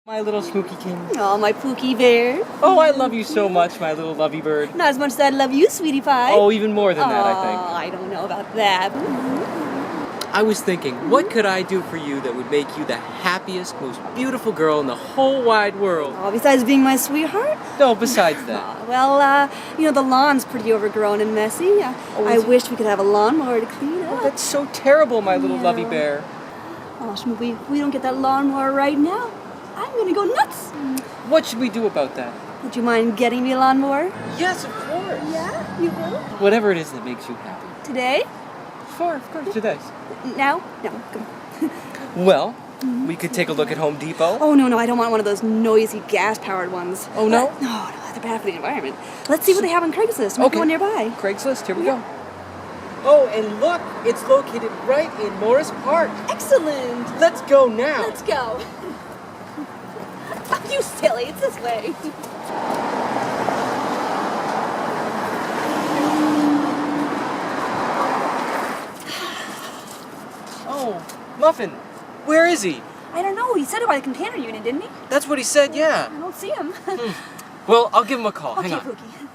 My little spooky king. Oh, my pookie bear. Oh, I love you so much, my little lovey bird. Not as much as I love you, sweetie pie. Oh, even more than that, I think. Oh, I don't know about that. I was thinking, what could I do for you that would make you the happiest, most beautiful girl in the whole wide world? Oh, besides being my sweetheart? No, besides that. Oh, well, the lawn's pretty overgrown and messy. I wish we could have a lawnmower to clean up. Oh, that's so terrible, my little lovey bear. Oh, Schmoopy, if we don't get that lawnmower right now, I'm gonna go nuts. What should we do about that? Would you mind getting me a lawnmower? Yes, of course. Yeah, you will? Whatever it is that makes you happy. Today? Sure, of course, today. Now? No, come on. Well, we could take a look at Home Depot. Oh, no, I don't want one of those noisy gas-powered ones. Oh, no? No, they're bad for the environment. Let's see what they have on Craigslist. Maybe one nearby. Craigslist, here we go. Oh, and look, it's located right in Morris Park. Excellent. Let's go now. Let's go. You silly, it's this way. Oh, Muffin, where is he? I don't know, he said it by the container unit, didn't he? That's what he said, yeah. I don't see him. Well, I'll give him a call. Okay, Hang on. Pookie.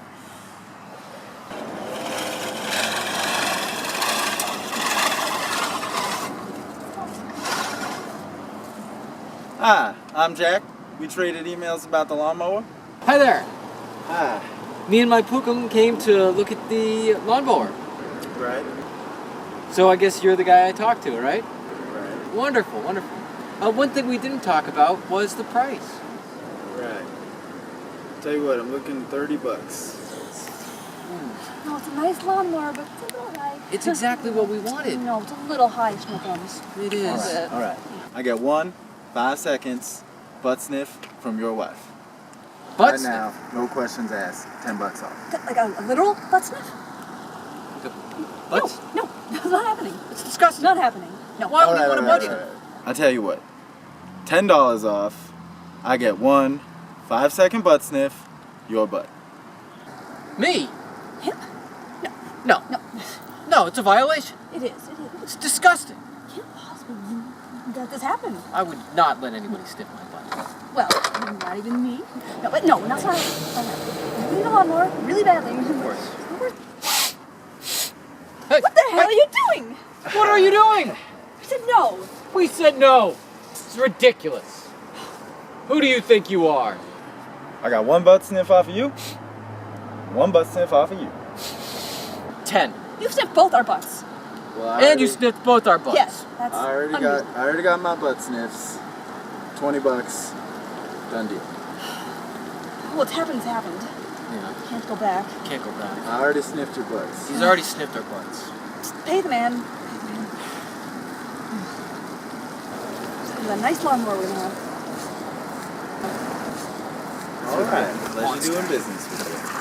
Hi, I'm Jack. We traded emails about the lawnmower. Hi there. Hi. Me and my Pookum came to look at the lawnmower. Right. So I guess you're the guy I talked to, right? Right. Wonderful, wonderful. One thing we didn't talk about was the price. Right. Tell you what, I'm looking $30. No, it's a nice lawnmower, but it's a little high. It's exactly what we wanted. No, it's a little high, Schmookums. It is. All right. I get 5 seconds butt sniff from your wife. Butt right sniff? now, no questions asked. $10 off. Like a literal butt sniff? What? No, it's not happening. It's disgusting. Not happening. No. Why would you want to butt sniff? I'll tell you what. $10 off. I get 5-second butt sniff. Your butt. Me? Him? No. No, it's a violation. It is. It's disgusting. Can't possibly let this happen. I would not let anybody sniff my butt. Well, not even me. No, but no, not happening. We need a lawnmower really badly. Of course. What the hell are you doing? What are you doing? I said no. We said no. It's ridiculous. Who do you think you are? I got 1 butt sniff off of you. 1 butt sniff off of you. 10. You sniffed both our butts. Well, And you sniffed both our butts. Yes, that's I already got my butt sniffs. $20. Done deal. What's happened's happened. Yeah. Can't go back. Can't go back. I already sniffed your butts. He's already sniffed our butts. Just pay the man. It's a nice lawnmower we're gonna have. All right. Pleasure doing business with you.